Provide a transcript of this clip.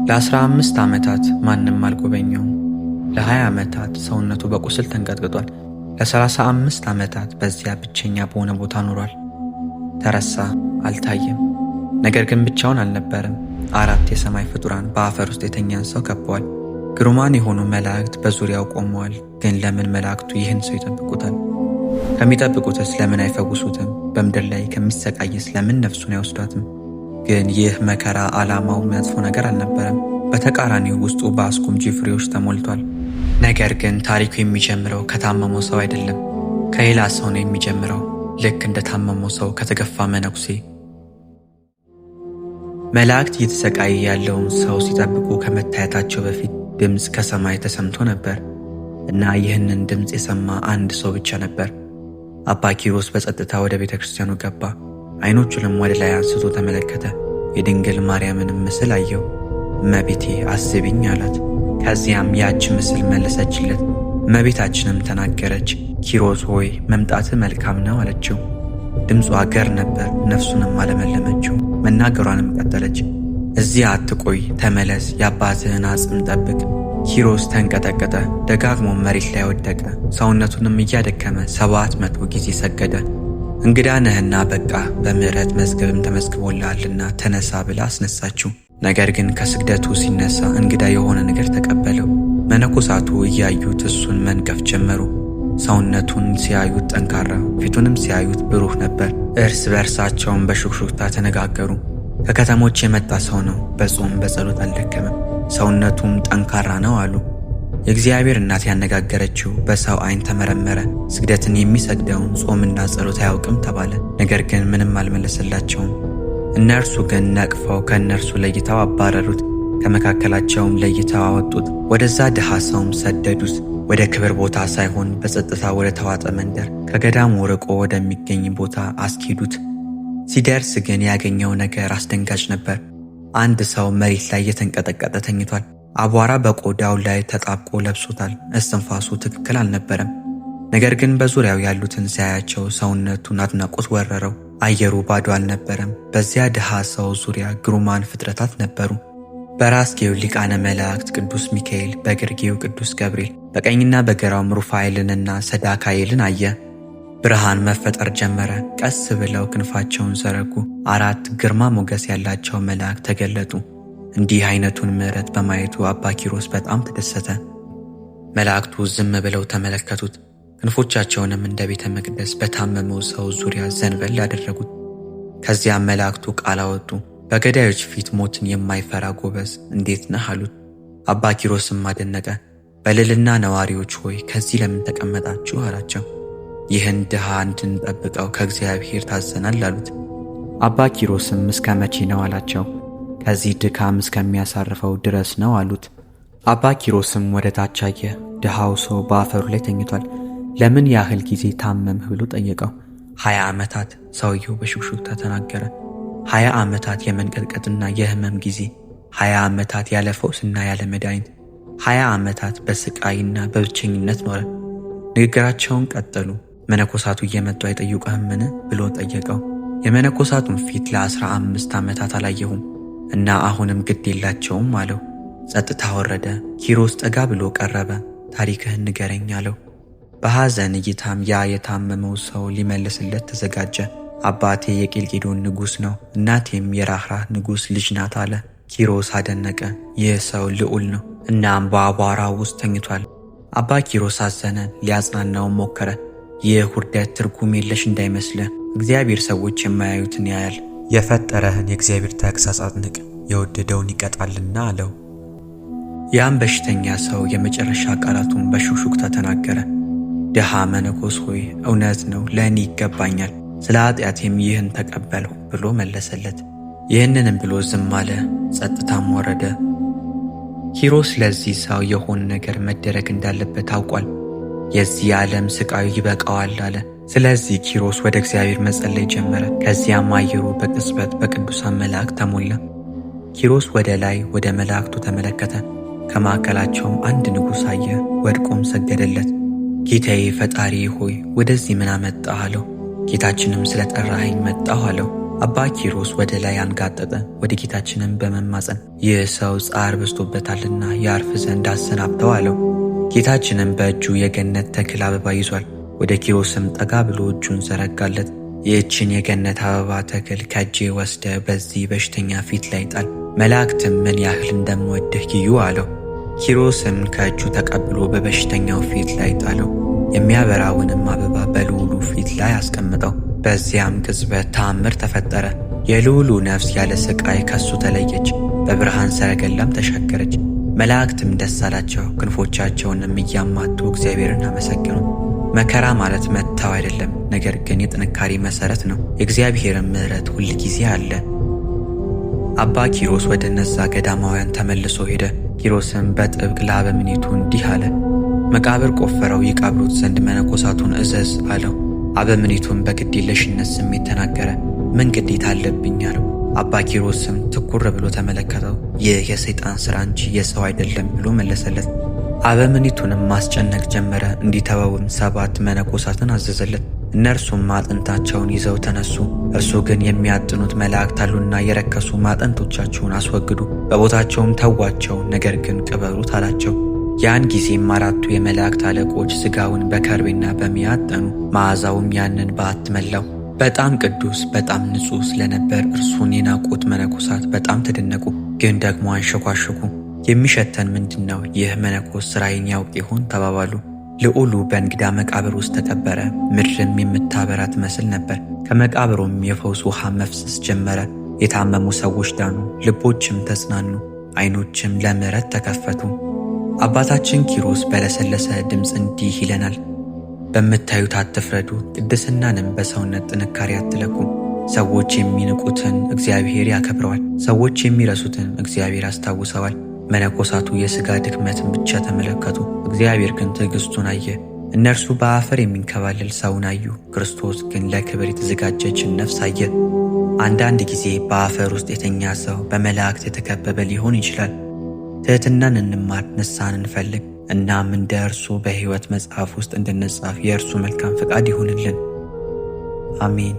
ለ15 ዓመታት ማንም አልጎበኘውም። ለ20 ዓመታት ሰውነቱ በቁስል ተንቀጥቅጧል። ለ35 ዓመታት በዚያ ብቸኛ በሆነ ቦታ ኖሯል። ተረሳ፣ አልታየም። ነገር ግን ብቻውን አልነበረም። 4 የሰማይ ፍጡራን በአፈር ውስጥ የተኛን ሰው ከበዋል። ግሩማን የሆኑ መላእክት በዙሪያው ቆመዋል። ግን ለምን መላእክቱ ይህን ሰው ይጠብቁታል? ከሚጠብቁትስ ለምን አይፈውሱትም? በምድር ላይ ከሚሰቃይስ ለምን ነፍሱን አይወስዷትም? ግን ይህ መከራ ዓላማው መጥፎ ነገር አልነበረም። በተቃራኒው ውስጡ በአስጎምጂ ፍሬዎች ተሞልቷል። ነገር ግን ታሪኩ የሚጀምረው ከታመመው ሰው አይደለም፣ ከሌላ ሰው ነው የሚጀምረው። ልክ እንደ ታመመው ሰው ከተገፋ መነኩሴ። መላእክት እየተሰቃየ ያለውን ሰው ሲጠብቁ ከመታየታቸው በፊት ድምፅ ከሰማይ ተሰምቶ ነበር እና ይህንን ድምፅ የሰማ አንድ ሰው ብቻ ነበር። አባ ኪሮስ በጸጥታ ወደ ቤተ ክርስቲያኑ ገባ። ዓይኖቹንም ወደ ላይ አንስቶ ተመለከተ። የድንግል ማርያምንም ምስል አየው። እመቤቴ አስቢኝ አላት። ከዚያም ያች ምስል መለሰችለት። እመቤታችንም ተናገረች። ኪሮስ ሆይ መምጣትህ መልካም ነው አለችው። ድምጿ ገር ነበር፣ ነፍሱንም አለመለመችው። መናገሯንም ቀጠለች። እዚያ አትቆይ፣ ተመለስ፣ የአባትህን አጽም ጠብቅ። ኪሮስ ተንቀጠቀጠ፣ ደጋግሞ መሬት ላይ ወደቀ። ሰውነቱንም እያደከመ 700 ጊዜ ሰገደ። እንግዳ ነህና በቃ በምሕረት መዝገብም ተመዝግቦልሃልና ተነሳ ብላ አስነሳችው። ነገር ግን ከስግደቱ ሲነሳ እንግዳ የሆነ ነገር ተቀበለው። መነኮሳቱ እያዩት እሱን መንቀፍ ጀመሩ። ሰውነቱን ሲያዩት ጠንካራ፣ ፊቱንም ሲያዩት ብሩህ ነበር። እርስ በእርሳቸውም በሹክሹክታ ተነጋገሩ። ከከተሞች የመጣ ሰው ነው፣ በጾም በጸሎት አልደከመም፣ ሰውነቱም ጠንካራ ነው አሉ። የእግዚአብሔር እናት ያነጋገረችው በሰው ዓይን ተመረመረ። ስግደትን የሚሰግደውን ጾምና ጸሎት አያውቅም ተባለ። ነገር ግን ምንም አልመለሰላቸውም። እነርሱ ግን ነቅፈው ከእነርሱ ለይተው አባረሩት። ከመካከላቸውም ለይተው አወጡት። ወደዛ ድሃ ሰውም ሰደዱት። ወደ ክብር ቦታ ሳይሆን በጸጥታ ወደ ተዋጠ መንደር ከገዳሙ ርቆ ወደሚገኝ ቦታ አስኬዱት። ሲደርስ ግን ያገኘው ነገር አስደንጋጭ ነበር። አንድ ሰው መሬት ላይ እየተንቀጠቀጠ ተኝቷል። አቧራ በቆዳው ላይ ተጣብቆ ለብሶታል። እስትንፋሱ ትክክል አልነበረም። ነገር ግን በዙሪያው ያሉትን ሲያያቸው ሰውነቱን አድናቆት ወረረው። አየሩ ባዶ አልነበረም። በዚያ ድሃ ሰው ዙሪያ ግሩማን ፍጥረታት ነበሩ። በራስጌው ሊቃነ መላእክት ቅዱስ ሚካኤል፣ በግርጌው ቅዱስ ገብርኤል፣ በቀኝና በግራውም ሩፋኤልንና ሰዳካኤልን አየ። ብርሃን መፈጠር ጀመረ። ቀስ ብለው ክንፋቸውን ዘረጉ። 4 ግርማ ሞገስ ያላቸው መላእክት ተገለጡ። እንዲህ አይነቱን ምሕረት በማየቱ አባ ኪሮስ በጣም ተደሰተ። መላእክቱ ዝም ብለው ተመለከቱት። ክንፎቻቸውንም እንደ ቤተ መቅደስ በታመመው ሰው ዙሪያ ዘንበል አደረጉት። ከዚያም መላእክቱ ቃል አወጡ። በገዳዮች ፊት ሞትን የማይፈራ ጎበዝ እንዴት ነህ አሉት። አባ ኪሮስም አደነቀ። በልልና ነዋሪዎች ሆይ ከዚህ ለምን ተቀመጣችሁ አላቸው። ይህን ድሃ እንድንጠብቀው ከእግዚአብሔር ታዘናል አሉት። አባ ኪሮስም እስከ መቼ ነው አላቸው። ከዚህ ድካም እስከሚያሳርፈው ድረስ ነው አሉት። አባ ኪሮስም ወደ ታች አየ። ድሃው ሰው በአፈሩ ላይ ተኝቷል። ለምን ያህል ጊዜ ታመምህ ብሎ ጠየቀው። 20 ዓመታት ሰውየው በሹክሹክታ ተናገረ። 20 ዓመታት የመንቀጥቀጥና የህመም ጊዜ፣ 20 ዓመታት ያለ ፈውስና ያለ መድኃኒት፣ 20 ዓመታት በስቃይና በብቸኝነት ኖረ። ንግግራቸውን ቀጠሉ። መነኮሳቱ እየመጡ አይጠይቁህምን ብሎ ጠየቀው። የመነኮሳቱን ፊት ለ15 ዓመታት አላየሁም እና አሁንም ግድ የላቸውም አለው። ጸጥታ ወረደ። ኪሮስ ጠጋ ብሎ ቀረበ። ታሪክህን ንገረኝ አለው። በሐዘን እይታም ያ የታመመው ሰው ሊመልስለት ተዘጋጀ። አባቴ የቄልቄዶን ንጉሥ ነው፣ እናቴም የራህራህ ንጉሥ ልጅ ናት አለ። ኪሮስ አደነቀ። ይህ ሰው ልዑል ነው፣ እናም በአቧራ ውስጥ ተኝቷል። አባ ኪሮስ አዘነ። ሊያጽናናው ሞከረ። ይህ ውርደት ትርጉም የለሽ እንዳይመስልህ፣ እግዚአብሔር ሰዎች የማያዩትን ያያል። የፈጠረህን የእግዚአብሔር ተግሣጽ አድንቅ፣ የወደደውን ይቀጣልና አለው። ያም በሽተኛ ሰው የመጨረሻ ቃላቱን በሹክሹክታ ተናገረ። ድሃ መነኮስ ሆይ እውነት ነው፣ ለእኔ ይገባኛል፣ ስለ ኃጢአቴም ይህን ተቀበልሁ ብሎ መለሰለት። ይህንንም ብሎ ዝም አለ። ጸጥታም ወረደ። ኪሮስ ለዚህ ሰው የሆነ ነገር መደረግ እንዳለበት ታውቋል። የዚህ ዓለም ስቃዩ ይበቃዋል አለ። ስለዚህ ኪሮስ ወደ እግዚአብሔር መጸለይ ጀመረ። ከዚያም አየሩ በቅጽበት በቅዱሳን መላእክት ተሞላ። ኪሮስ ወደ ላይ ወደ መላእክቱ ተመለከተ። ከማዕከላቸውም አንድ ንጉሥ አየ። ወድቆም ሰገደለት። ጌታዬ ፈጣሪ ሆይ ወደዚህ ምን አመጣህ አለው። ጌታችንም ስለ ጠራኸኝ መጣሁ አለው። አባ ኪሮስ ወደ ላይ አንጋጠጠ፣ ወደ ጌታችንም በመማፀን ይህ ሰው ጻር በዝቶበታልና ያርፍ ዘንድ አሰናብተው አለው። ጌታችንም በእጁ የገነት ተክል አበባ ይዟል። ወደ ኪሮስም ጠጋ ብሎ እጁን ዘረጋለት። ይህችን የገነት አበባ ተክል ከእጄ ወስደ በዚህ በሽተኛ ፊት ላይ ጣል፣ መላእክትም ምን ያህል እንደምወድህ ይዩ አለው። ኪሮስም ከእጁ ተቀብሎ በበሽተኛው ፊት ላይ ጣለው። የሚያበራውንም አበባ በልዑሉ ፊት ላይ አስቀምጠው። በዚያም ቅጽበት ተአምር ተፈጠረ። የልዑሉ ነፍስ ያለ ስቃይ ከሱ ተለየች፣ በብርሃን ሰረገላም ተሻገረች። መላእክትም ደስ አላቸው፣ ክንፎቻቸውንም እያማቱ እግዚአብሔርን አመሰገኑ። መከራ ማለት መታው አይደለም፣ ነገር ግን የጥንካሬ መሠረት ነው። የእግዚአብሔርን ምሕረት ሁል ጊዜ አለ። አባ ኪሮስ ወደ እነዛ ገዳማውያን ተመልሶ ሄደ። ኪሮስም በጥብቅ ለአበምኔቱ እንዲህ አለ፣ መቃብር ቆፍረው ይቀብሩት ዘንድ መነኮሳቱን እዘዝ አለው። አበምኔቱም በግዴለሽነት ስሜት ተናገረ። ምን ግዴታ አለብኝ አለው። አባ ኪሮስም ትኩር ብሎ ተመለከተው። ይህ የሰይጣን ሥራ እንጂ የሰው አይደለም ብሎ መለሰለት። አበምኔቱንም ማስጨነቅ ጀመረ። እንዲተወውም 7 መነኮሳትን አዘዘለት። እነርሱም ማዕጠንታቸውን ይዘው ተነሱ። እርሱ ግን የሚያጥኑት መላእክት አሉና የረከሱ ማዕጠንቶቻችሁን አስወግዱ፣ በቦታቸውም ተዋቸው፣ ነገር ግን ቅበሩት አላቸው። ያን ጊዜም 4ቱ የመላእክት አለቆች ሥጋውን በከርቤና በሚያ አጠኑ። መዓዛውም ያንን በዓት መላው። በጣም ቅዱስ በጣም ንጹሕ ስለነበር እርሱን የናቁት መነኮሳት በጣም ተደነቁ፣ ግን ደግሞ አንሸኳሸኩ። የሚሸተን ምንድን ነው? ይህ መነኮስ ሥራዬን ያውቅ ይሆን ተባባሉ። ልዑሉ በእንግዳ መቃብር ውስጥ ተቀበረ። ምድርም የምታበራ ትመስል ነበር። ከመቃብሩም የፈውስ ውሃ መፍሰስ ጀመረ። የታመሙ ሰዎች ዳኑ፣ ልቦችም ተጽናኑ፣ ዓይኖችም ለምሕረት ተከፈቱ። አባታችን ኪሮስ በለሰለሰ ድምፅ እንዲህ ይለናል፣ በምታዩት አትፍረዱ፣ ቅድስናንም በሰውነት ጥንካሬ አትለኩ። ሰዎች የሚንቁትን እግዚአብሔር ያከብረዋል፣ ሰዎች የሚረሱትን እግዚአብሔር ያስታውሰዋል። መነኮሳቱ የሥጋ ድክመትን ብቻ ተመለከቱ፣ እግዚአብሔር ግን ትዕግሥቱን አየ። እነርሱ በአፈር የሚንከባለል ሰውን አዩ፣ ክርስቶስ ግን ለክብር የተዘጋጀችን ነፍስ አየ። አንዳንድ ጊዜ በአፈር ውስጥ የተኛ ሰው በመላእክት የተከበበ ሊሆን ይችላል። ትሕትናን እንማር፣ ንስሐን እንፈልግ። እናም እንደ እርሱ በሕይወት መጽሐፍ ውስጥ እንድንጻፍ የእርሱ መልካም ፈቃድ ይሁንልን። አሜን።